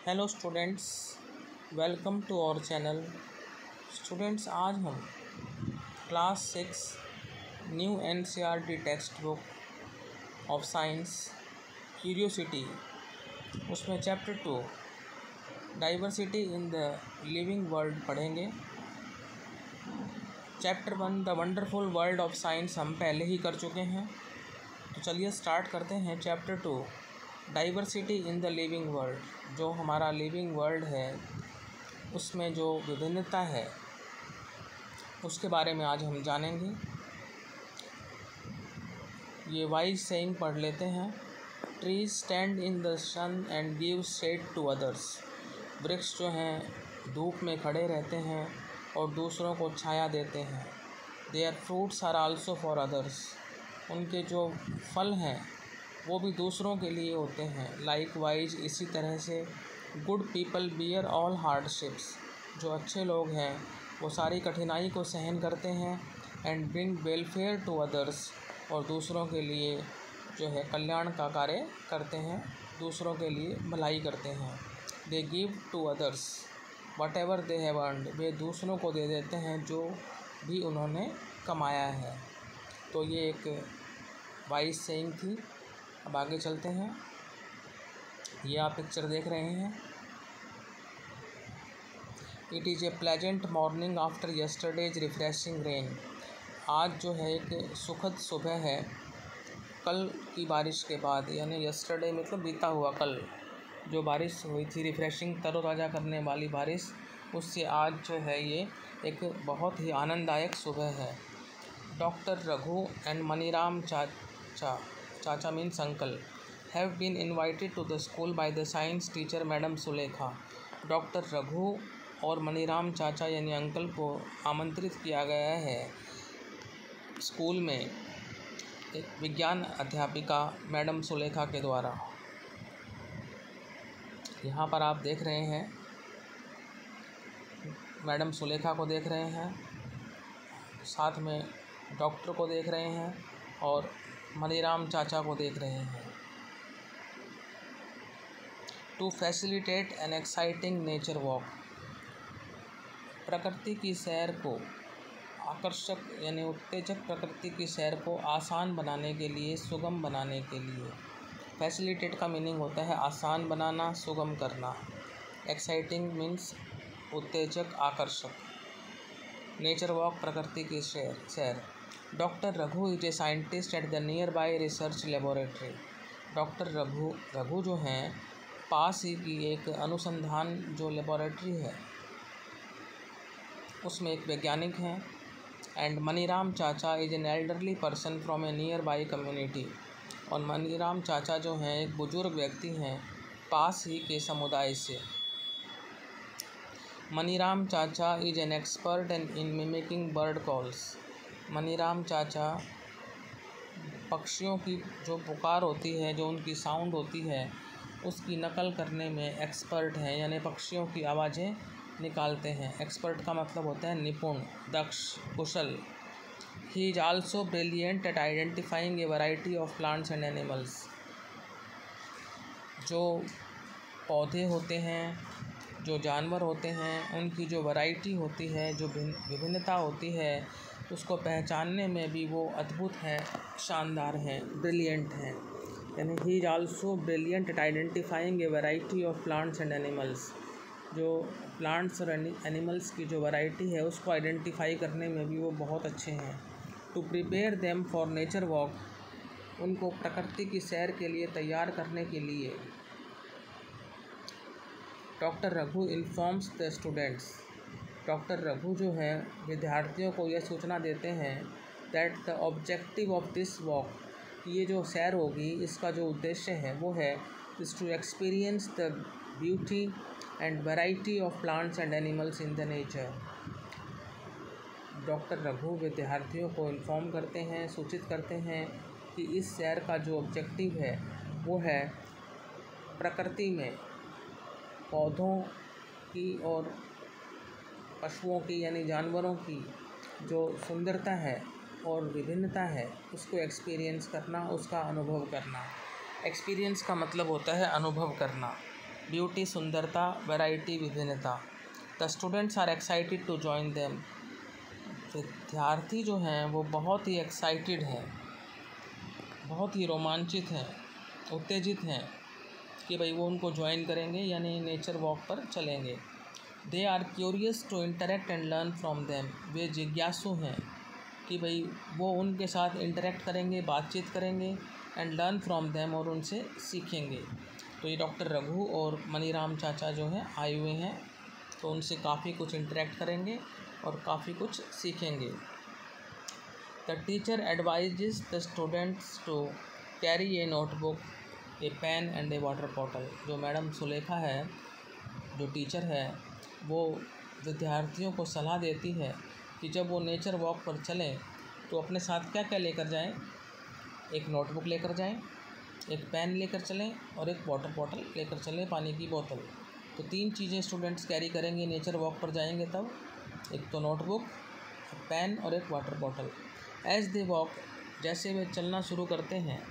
Hello students, welcome to our channel. Students, आज हम class 6 new NCERT text book of science curiosity उसमें chapter 2 diversity in the living world पढ़ेंगे। Chapter 1 the wonderful world of science हम पहले ही कर चुके हैं, तो चलिए स्टार्ट करते हैं। Chapter 2 diversity in the living world. जो हमारा लिविंग वर्ल्ड है उसमें जो विभिन्नता है उसके बारे में आज हम जानेंगे। ये वाइज सेइंग पढ़ लेते हैं। Trees stand in the sun and give shade to others. वृक्ष जो हैं धूप में खड़े रहते हैं और दूसरों को छाया देते हैं। Their fruits are also for others. उनके जो फल हैं वो भी दूसरों के लिए होते हैं। लाइक वाइज इसी तरह से good people bear all hardships. जो अच्छे लोग हैं वो सारी कठिनाई को सहन करते हैं। And bring welfare to others, और दूसरों के लिए जो है कल्याण का कार्य करते हैं, दूसरों के लिए भलाई करते हैं। They give to others whatever they have earned. वे दूसरों को दे देते हैं जो भी उन्होंने कमाया है। तो ये एक वाइज सेइंग थी। अब आगे चलते हैं। ये आप पिक्चर देख रहे हैं। It is a pleasant morning after yesterday's refreshing rain. आज जो है एक सुखद सुबह है कल की बारिश के बाद, यानी यस्टरडे मतलब बीता हुआ कल जो बारिश हुई थी, रिफ्रेशिंग तरोताज़ा करने वाली बारिश, उससे आज जो है ये एक बहुत ही आनंददायक सुबह है। डॉक्टर रघु एंड मनीराम चाचा means uncle have been invited to the school by the science teacher madam Sulekha. Doctor Raghu और मनीराम चाचा यानी अंकल को आमंत्रित किया गया है स्कूल में एक विज्ञान अध्यापिका मैडम सुलेखा के द्वारा। यहाँ पर आप देख रहे हैं मैडम सुलेखा को देख रहे हैं, साथ में डॉक्टर को देख रहे हैं और मनीराम चाचा को देख रहे हैं। To facilitate an exciting nature walk. प्रकृति की सैर को आकर्षक यानी उत्तेजक प्रकृति की सैर को आसान बनाने के लिए, सुगम बनाने के लिए। फैसिलिटेट का मीनिंग होता है आसान बनाना, सुगम करना। एक्साइटिंग मीन्स उत्तेजक, आकर्षक। नेचर वॉक प्रकृति की सैर। Doctor Raghu is a scientist at the near by research laboratory. Doctor Raghu जो हैं पास ही की एक अनुसंधान जो लेबोरेटरी है उसमें एक वैज्ञानिक हैं। एंड मनीराम चाचा is an elderly person from A near by community. और मनीराम चाचा जो हैं एक बुजुर्ग व्यक्ति हैं पास ही के समुदाय से। मनीराम चाचा is an expert in mimicking bird calls. Maniram चाचा पक्षियों की जो पुकार होती है, जो उनकी साउंड होती है, उसकी नकल करने में एक्सपर्ट हैं, यानी पक्षियों की आवाज़ें निकालते हैं। एक्सपर्ट का मतलब होता है निपुण, दक्ष, कुशल। He is also brilliant at identifying a variety of plants and animals. जो पौधे होते हैं, जो जानवर होते हैं, उनकी जो वैरायटी होती है, जो विभिन्नता होती है, उसको पहचानने में भी वो अद्भुत हैं, शानदार हैं, ब्रिलियंट हैं। यानी ही is also brilliant at identifying a variety of plants and animals. जो प्लांट्स और एनिमल्स की जो वैरायटी है उसको आइडेंटिफाई करने में भी वो बहुत अच्छे हैं। To prepare them for nature walk. उनको प्रकृति की सैर के लिए तैयार करने के लिए doctor Raghu informs the students. Doctor Raghu जो है विद्यार्थियों को यह सूचना देते हैं that the objective of this walk, ये जो सैर होगी इसका जो उद्देश्य है वो है is to experience the beauty and variety of plants and animals in the nature. Doctor Raghu विद्यार्थियों को इन्फॉर्म करते हैं, सूचित करते हैं कि इस सैर का जो ऑब्जेक्टिव है वो है प्रकृति में पौधों की और पशुओं की यानी जानवरों की जो सुंदरता है और विभिन्नता है उसको एक्सपीरियंस करना, उसका अनुभव करना। एक्सपीरियंस का मतलब होता है अनुभव करना। ब्यूटी सुंदरता, वैरायटी विभिन्नता। The students are excited to join them. विद्यार्थी जो हैं वो बहुत ही एक्साइटेड हैं, बहुत ही रोमांचित हैं, उत्तेजित हैं कि भाई वो उनको ज्वाइन करेंगे यानी नेचर वॉक पर चलेंगे। They are curious to interact and learn from them. वे जिज्ञासु हैं कि भाई वो उनके साथ इंटरेक्ट करेंगे, बातचीत करेंगे, एंड लर्न फ्रॉम देम, और उनसे सीखेंगे। तो ये डॉक्टर रघु और मनीराम चाचा जो हैं आए हुए हैं, तो उनसे काफ़ी कुछ इंटरेक्ट करेंगे और काफ़ी कुछ सीखेंगे। The teacher advises the students to carry a notebook, a pen and a water bottle. जो मैडम सुलेखा है, जो टीचर है, वो विद्यार्थियों को सलाह देती है कि जब वो नेचर वॉक पर चलें तो अपने साथ क्या क्या लेकर जाएं। एक नोटबुक लेकर जाएं, एक पेन लेकर चलें और एक वाटर बॉटल लेकर चलें, पानी की बोतल। तो 3 चीज़ें स्टूडेंट्स कैरी करेंगे नेचर वॉक पर जाएंगे तब। एक तो नोटबुक, पेन और एक water bottle. As they walk, जैसे वे चलना शुरू करते हैं,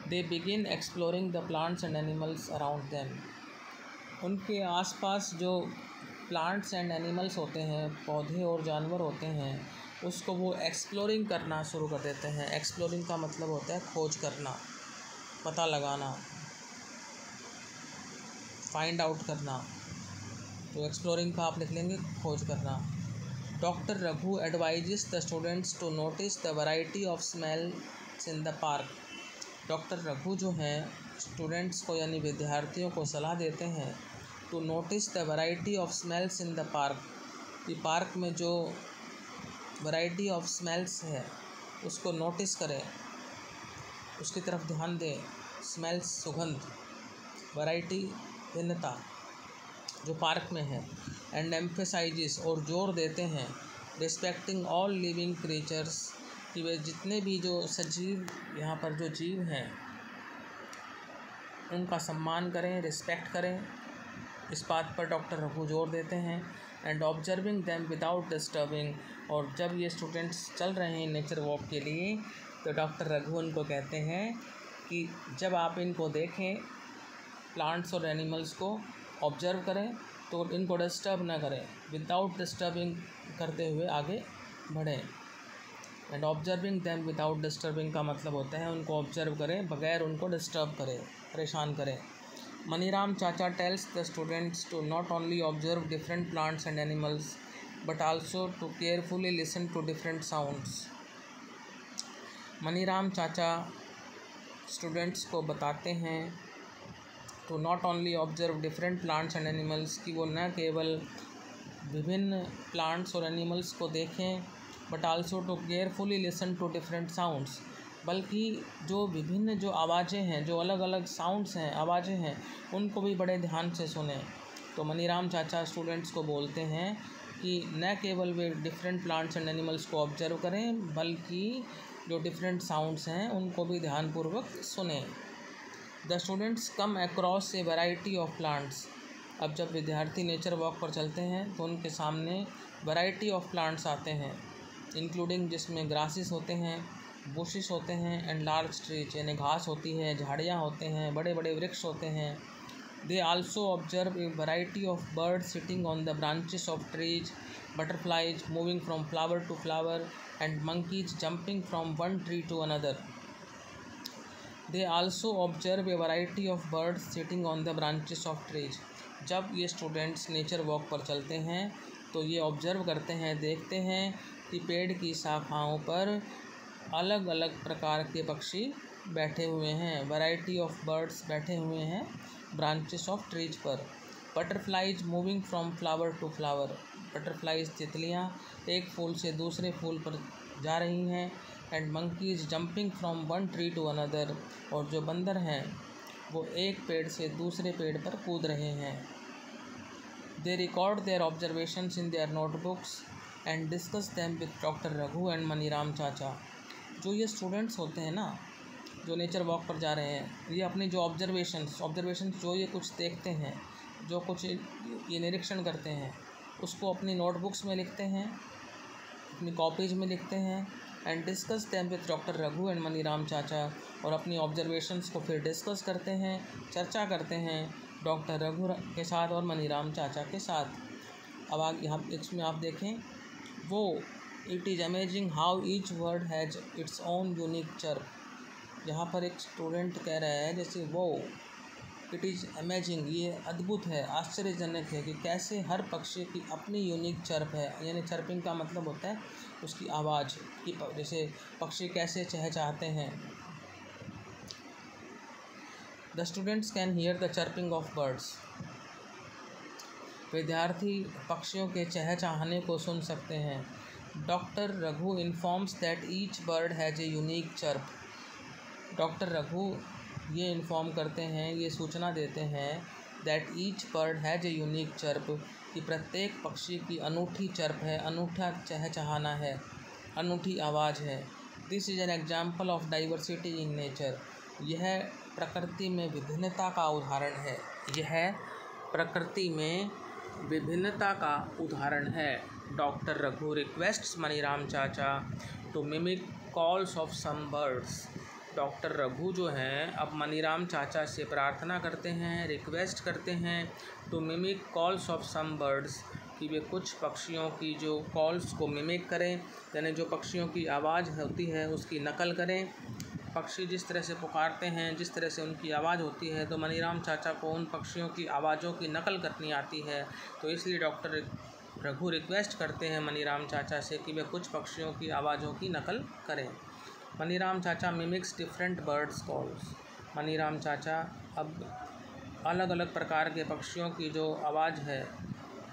they begin exploring the plants and animals around them. उनके आसपास जो प्लांट्स एंड एनिमल्स होते हैं, पौधे और जानवर होते हैं, उसको वो एक्सप्लोरिंग करना शुरू कर देते हैं। एक्सप्लोरिंग का मतलब होता है खोज करना, पता लगाना, फाइंड आउट करना। तो एक्सप्लोरिंग का आप लिख लेंगे खोज करना। Doctor Raghu advises the students to notice the variety of smells in the park. Doctor Raghu जो हैं स्टूडेंट्स को यानी विद्यार्थियों को सलाह देते हैं to notice the variety of smells in the park, कि पार्क में जो वैरायटी ऑफ स्मेल्स है उसको नोटिस करें, उसकी तरफ ध्यान दें। स्मेल्स सुगंध, वैरायटी भिन्नता जो पार्क में है। एंड एम्फेसाइजिस और जोर देते हैं रिस्पेक्टिंग ऑल लिविंग क्रीचर्स, कि वे जितने भी जो सजीव यहाँ पर जो जीव हैं उनका सम्मान करें, रिस्पेक्ट करें। इस बात पर डॉक्टर रघु जोर देते हैं। And observing them without disturbing, और जब ये स्टूडेंट्स चल रहे हैं नेचर वॉक के लिए तो डॉक्टर रघु उनको कहते हैं कि जब आप इनको देखें, प्लांट्स और एनिमल्स को ऑब्जर्व करें तो इनको डिस्टर्ब ना करें, विदाउट डिस्टर्बिंग करते हुए आगे बढ़ें। And observing them without disturbing का मतलब होता है उनको ऑब्जर्व करें बगैर उनको डिस्टर्ब करें, परेशान करें। मनीराम चाचा tells the students to not only observe different plants and animals but also to carefully listen to different sounds. Maniram चाचा स्टूडेंट्स को बताते हैं to not only observe different plants and animals, कि वो न केवल विभिन्न प्लांट्स और एनिमल्स को देखें but also to carefully listen to different sounds, बल्कि जो विभिन्न जो आवाज़ें हैं, जो अलग अलग साउंड्स हैं, आवाज़ें हैं, उनको भी बड़े ध्यान से सुनें। तो मनीराम चाचा स्टूडेंट्स को बोलते हैं कि न केवल वे डिफरेंट प्लांट्स एंड एनिमल्स को ऑब्जर्व करें बल्कि जो डिफरेंट साउंड्स हैं उनको भी ध्यानपूर्वक सुनें। The students come across A variety of plants. अब जब विद्यार्थी नेचर वॉक पर चलते हैं तो उनके सामने वैरायटी ऑफ प्लांट्स आते हैं, इंक्लूडिंग जिसमें ग्रासेस होते हैं, बुशेस होते हैं, एंड लार्ज ट्रीज यानी घास होती है, झाड़ियाँ होते हैं, बड़े बड़े वृक्ष होते हैं। They also observe a variety of birds sitting on the branches of trees, butterflies moving from flower to flower, and monkeys jumping from one tree to another. They also observe a variety of birds sitting on the branches of trees. जब ये students nature walk पर चलते हैं तो ये observe करते हैं, देखते हैं कि पेड़ की शाखाओं पर अलग अलग प्रकार के पक्षी बैठे हुए हैं, वैरायटी ऑफ बर्ड्स बैठे हुए हैं ब्रांचेस ऑफ ट्रीज पर। Butterflies moving from flower to flower, butterflies तितलियाँ एक फूल से दूसरे फूल पर जा रही हैं। And monkeys jumping from one tree to another, और जो बंदर हैं वो एक पेड़ से दूसरे पेड़ पर कूद रहे हैं। They record their observations in their notebooks and discuss them with doctor Raghu and Maniram चाचा। जो ये स्टूडेंट्स होते हैं ना, जो नेचर वॉक पर जा रहे हैं, ये अपनी जो ऑब्जर्वेशंस जो ये कुछ देखते हैं, जो कुछ ये निरीक्षण करते हैं, उसको अपनी नोटबुक्स में लिखते हैं, अपनी कॉपीज़ में लिखते हैं। And discuss them with doctor Raghu and Maniram चाचा, और अपनी ऑब्जर्वेशंस को फिर डिस्कस करते हैं, चर्चा करते हैं डॉक्टर रघु के साथ और मनीराम चाचा के साथ। अब यहाँ इसमें आप देखें वो, it is amazing how each word has its own unique chirp. यहाँ पर एक स्टूडेंट कह रहा है जैसे वो, इट इज़ अमेजिंग, ये अद्भुत है, आश्चर्यजनक है कि कैसे हर पक्षी की अपनी यूनिक चर्प है। यानी चर्पिंग का मतलब होता है उसकी आवाज़ कि जैसे पक्षी कैसे चहचहाते हैं। The students can hear the chirping of birds. विद्यार्थी पक्षियों के चहचहाने को सुन सकते हैं। Doctor Raghu informs that each bird has a unique chirp. Doctor Raghu ये इन्फॉर्म करते हैं, ये सूचना देते हैं that each bird has a unique chirp, कि प्रत्येक पक्षी की अनूठी चर्प है, अनूठा चहचहाना है, अनूठी आवाज़ है। This is an example of diversity in nature. यह प्रकृति में विभिन्नता का उदाहरण है। यह प्रकृति में विभिन्नता का उदाहरण है। Doctor Raghu requests Maniram chacha to mimic calls of some birds. Doctor Raghu जो हैं अब मनीराम चाचा से प्रार्थना करते हैं, रिक्वेस्ट करते हैं to mimic calls of some birds, कि वे कुछ पक्षियों की जो कॉल्स को मिमिक करें, यानी जो पक्षियों की आवाज़ होती है उसकी नकल करें। पक्षी जिस तरह से पुकारते हैं, जिस तरह से उनकी आवाज़ होती है, तो मनीराम चाचा को उन पक्षियों की आवाज़ों की नकल करनी आती है। तो इसलिए डॉक्टर रघु रिक्वेस्ट करते हैं मनीराम चाचा से कि वे कुछ पक्षियों की आवाज़ों की नकल करें। मनीराम चाचा mimics different birds calls. Maniram चाचा अब अलग अलग प्रकार के पक्षियों की जो आवाज़ है,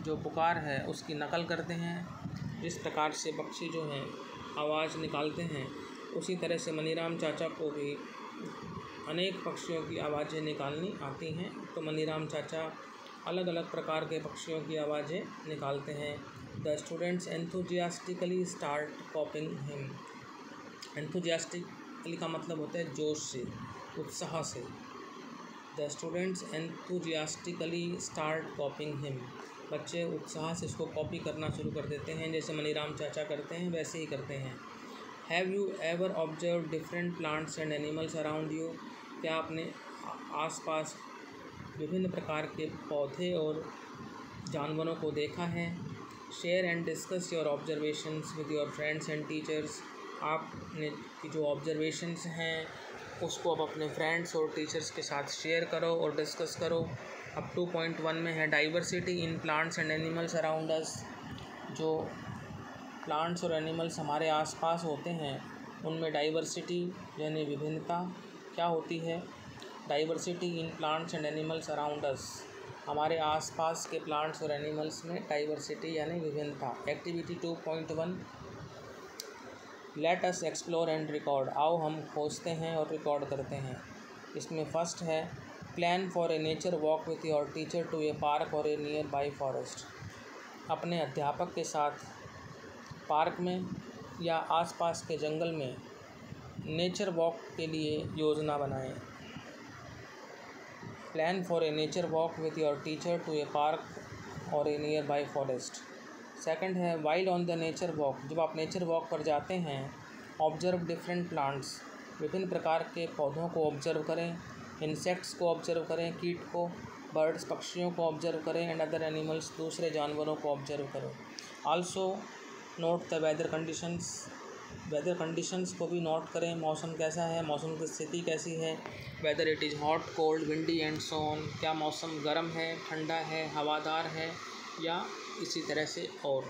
जो पुकार है, उसकी नकल करते हैं। जिस प्रकार से पक्षी जो हैं आवाज़ निकालते हैं, उसी तरह से मनीराम चाचा को भी अनेक पक्षियों की आवाज़ें निकालनी आती हैं। तो मनीराम चाचा अलग अलग प्रकार के पक्षियों की आवाज़ें निकालते हैं। The students enthusiastically start कॉपिंग him. Enthusiastically का मतलब होता है जोश से, उत्साह से। The students enthusiastically start कॉपिंग him. बच्चे उत्साह से इसको कॉपी करना शुरू कर देते हैं, जैसे मनीराम चाचा करते हैं वैसे ही करते हैं। Have you ever observe different plants and animals around you. क्या आपने आसपास विभिन्न प्रकार के पौधे और जानवरों को देखा है। Share and discuss your observations with your friends and teachers. आपने की जो ऑब्जर्वेशंस हैं उसको आप अपने फ्रेंड्स और टीचर्स के साथ शेयर करो और डिस्कस करो। अब 2.1 में है diversity in plants and animals around us. जो प्लांट्स और एनिमल्स हमारे आसपास होते हैं उनमें डाइवर्सिटी यानी विभिन्नता क्या होती है। Diversity in plants and animals around us. हमारे आसपास के प्लांट्स और एनिमल्स में डाइवर्सिटी यानी विभिन्नता। Activity 2.1 let us explore and record. आओ हम खोजते हैं और रिकॉर्ड करते हैं। इसमें फर्स्ट है plan for a nature walk with your teacher to a park और ए नियर बाई फॉरेस्ट। अपने अध्यापक के साथ पार्क में या आसपास के जंगल में नेचर वॉक के लिए योजना बनाएं। Plan for a nature walk with your teacher to a park और a nearby forest. Second है while on the nature walk. जब आप नेचर वॉक पर जाते हैं ऑब्जर्व डिफरेंट प्लांट्स। विभिन्न प्रकार के पौधों को ऑब्जर्व करें, इंसेक्ट्स को ऑब्जर्व करें, कीट को, बर्ड्स पक्षियों को ऑब्जर्व करें एंड अदर एनिमल्स दूसरे जानवरों को ऑब्जर्व करें। Also note the weather conditions. Weather conditions को भी नोट करें। मौसम कैसा है, मौसम की स्थिति कैसी है। Whether it is hot, cold, windy and so on. क्या मौसम गर्म है, ठंडा है, हवादार है या इसी तरह से और।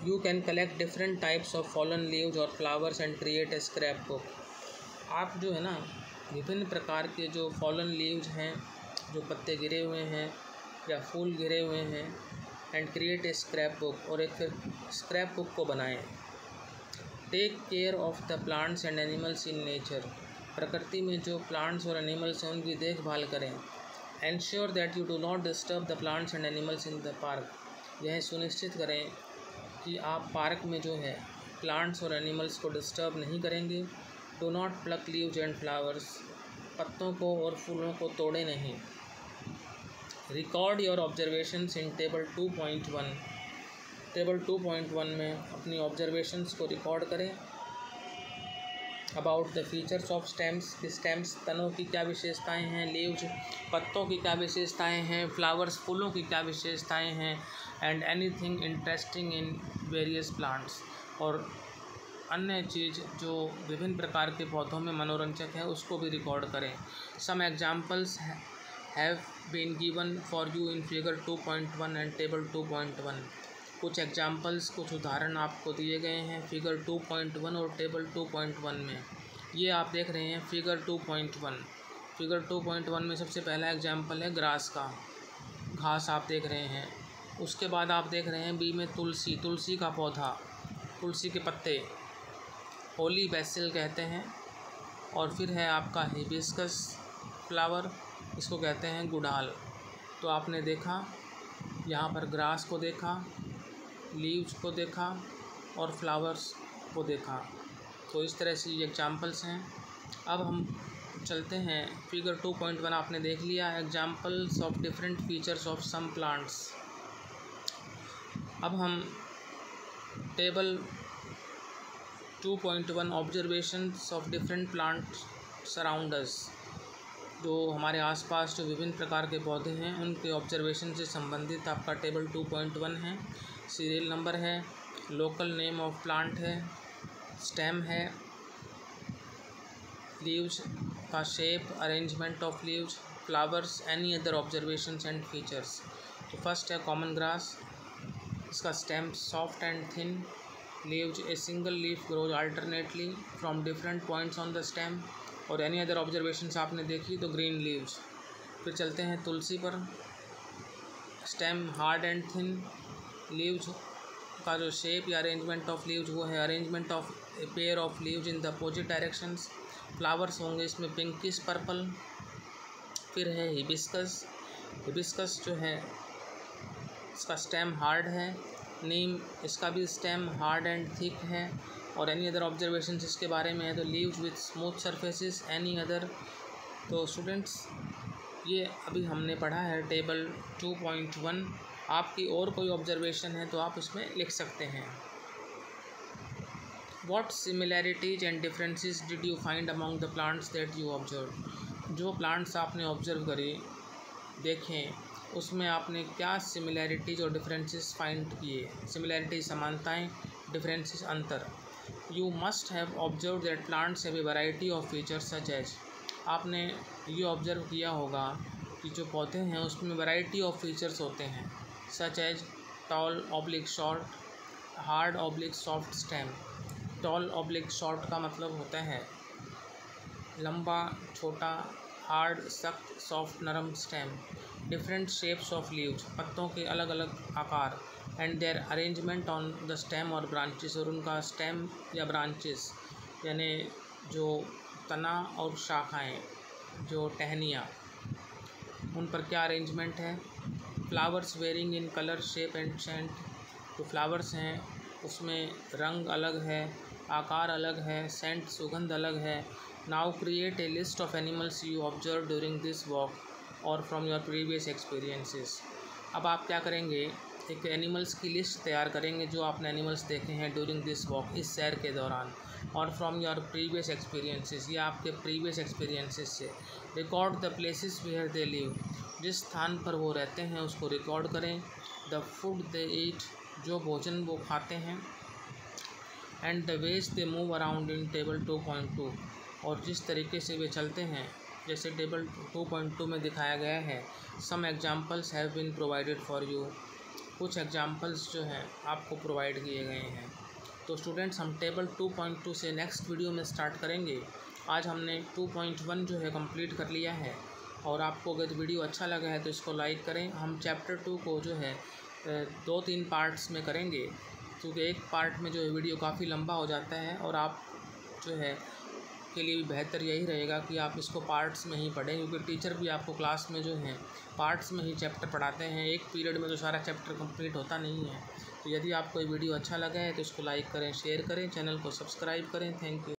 You can collect different types of fallen leaves और flowers and create a scrap book. आप जो है ना विभिन्न प्रकार के जो फॉलन लीव्स हैं, जो पत्ते गिरे हुए हैं या फूल गिरे हुए हैं, and create a scrap book, और एक फिर स्क्रैप बुक को बनाएं। Take care of the plants and animals in nature. प्रकृति में जो प्लांट्स और एनिमल्स हैं उनकी देखभाल करें। Ensure that you do not disturb the plants and animals in the park. यह सुनिश्चित करें कि आप पार्क में जो है प्लांट्स और एनिमल्स को डिस्टर्ब नहीं करेंगे। Do not plug leaves and flowers. पत्तों को और फूलों को तोड़े नहीं। Record your observations in table 2.1। Table 2.1 में अपनी ऑब्जर्वेशंस को रिकॉर्ड करें। About the features of stems, stems तनों की क्या विशेषताएं हैं, लीव्स पत्तों की क्या विशेषताएं हैं, फ्लावर्स फूलों की क्या विशेषताएं हैं, and anything interesting in various plants, और अन्य चीज़ जो विभिन्न प्रकार के पौधों में मनोरंजक है उसको भी रिकॉर्ड करें। Some examples have been given for you in figure 2.1 and table 2.1। कुछ एग्जाम्पल्स, कुछ उदाहरण आपको दिए गए हैं फिगर 2.1 और टेबल 2.1 में। ये आप देख रहे हैं फिगर 2.1। फिगर 2.1 में सबसे पहला एग्जाम्पल है ग्रास का, घास आप देख रहे हैं। उसके बाद आप देख रहे हैं बी में तुलसी, तुलसी का पौधा, तुलसी के पत्ते, होली बेसिल कहते हैं। और फिर है आपका हिबिस्कस फ्लावर, इसको कहते हैं गुड़ाल। तो आपने देखा यहाँ पर ग्रास को देखा, लीव्स को देखा और फ्लावर्स को देखा। तो इस तरह से ये एग्जाम्पल्स हैं। अब हम चलते हैं फिगर 2.1 आपने देख लिया, examples of different features of some plants. अब हम table 2.1 observations of different plants surround us, जो हमारे आसपास जो विभिन्न प्रकार के पौधे हैं उनके ऑब्जर्वेशन से संबंधित आपका टेबल 2.1 है। सीरियल नंबर है, लोकल नेम ऑफ प्लांट है, स्टेम है, लीव्स का shape, arrangement of leaves, flowers, any other observations and features. तो फर्स्ट है कॉमन ग्रास, इसका stem soft and thin, leaves a single leaf grows alternately from different points on the stem. और any other observations आपने देखी तो green leaves. फिर चलते हैं तुलसी पर, stem hard and thin, leaves का जो शेप या अरेंजमेंट ऑफ लीव्स वो है arrangement of a pair of leaves in the opposite directions. Flowers होंगे इसमें पिंकिश पर्पल। फिर है हिबिस्कस, हिबिस्कस जो है इसका स्टेम हार्ड है। नीम, इसका भी स्टेम हार्ड एंड थिक है। और एनी अदर ऑब्जर्वेशंस इसके बारे में है तो leaves with smooth surfaces, any other. तो स्टूडेंट्स ये अभी हमने पढ़ा है टेबल 2.1। आपकी और कोई ऑब्जर्वेशन है तो आप उसमें लिख सकते हैं। What similarities and differences did you find among the plants that you observe. जो प्लांट्स आपने ऑब्जर्व करे, देखें, उसमें आपने क्या सिमिलैरिटीज और डिफरेंसेस फाइंड किए। सिमिलैरिटीज समानताएं, डिफरेंसेस अंतर। You must have observe that plants have a variety of features such as. आपने ये ऑब्जर्व किया होगा कि जो पौधे हैं उसमें वैरायटी ऑफ फीचर्स होते हैं, such as tall oblique short, hard oblique soft stem. Tall oblique short का मतलब होता है लंबा छोटा, हार्ड सख्त, सॉफ्ट नरम stem. Different shapes of leaves, पत्तों के अलग अलग आकार, and their arrangement on the stem और ब्रांचेस, और उनका स्टेम या ब्रांचेस यानी जो तना और शाखाएं, जो टहनियाँ, उन पर क्या अरेंजमेंट है। Flowers varying in colour shape and scent, जो फ्लावर्स हैं उसमें रंग अलग है, आकार अलग है, सेंट सुगंध अलग है। Now create a list of animals you observe during this walk और फ्रॉम योर प्रीवियस एक्सपीरियंसेस। अब आप क्या करेंगे, एक एनिमल्स की लिस्ट तैयार करेंगे जो आपने एनिमल्स देखे हैं ड्यूरिंग दिस वॉक, इस सैर के दौरान, और फ्रॉम योर प्रीवियस एक्सपीरियंसेस, या आपके प्रीवियस एक्सपीरियंसेस से। Record the places where they live, जिस स्थान पर वो रहते हैं उसको रिकॉर्ड करें। द फूड दे ईट, जो भोजन वो खाते हैं। And the ways they move around in table 2.2, और जिस तरीके से वे चलते हैं जैसे टेबल 2.2 में दिखाया गया है। Some examples have been provided for you, कुछ एग्जाम्पल्स जो हैं आपको प्रोवाइड किए गए हैं। तो स्टूडेंट्स हम टेबल 2.2 से नेक्स्ट वीडियो में स्टार्ट करेंगे। आज हमने 2.1 जो है कंप्लीट कर लिया है, और आपको अगर वीडियो अच्छा लगा है तो इसको लाइक करें। हम चैप्टर 2 को जो है 2-3 पार्ट्स में करेंगे, क्योंकि एक पार्ट में जो है वीडियो काफ़ी लंबा हो जाता है, और आप जो है के लिए भी बेहतर यही रहेगा कि आप इसको पार्ट्स में ही पढ़ें, क्योंकि टीचर भी आपको क्लास में जो है पार्ट्स में ही चैप्टर पढ़ाते हैं। एक पीरियड में तो सारा चैप्टर कंप्लीट होता नहीं है। तो यदि आपको ये वीडियो अच्छा लगा है तो इसको लाइक करें, शेयर करें, चैनल को सब्सक्राइब करें। Thank you.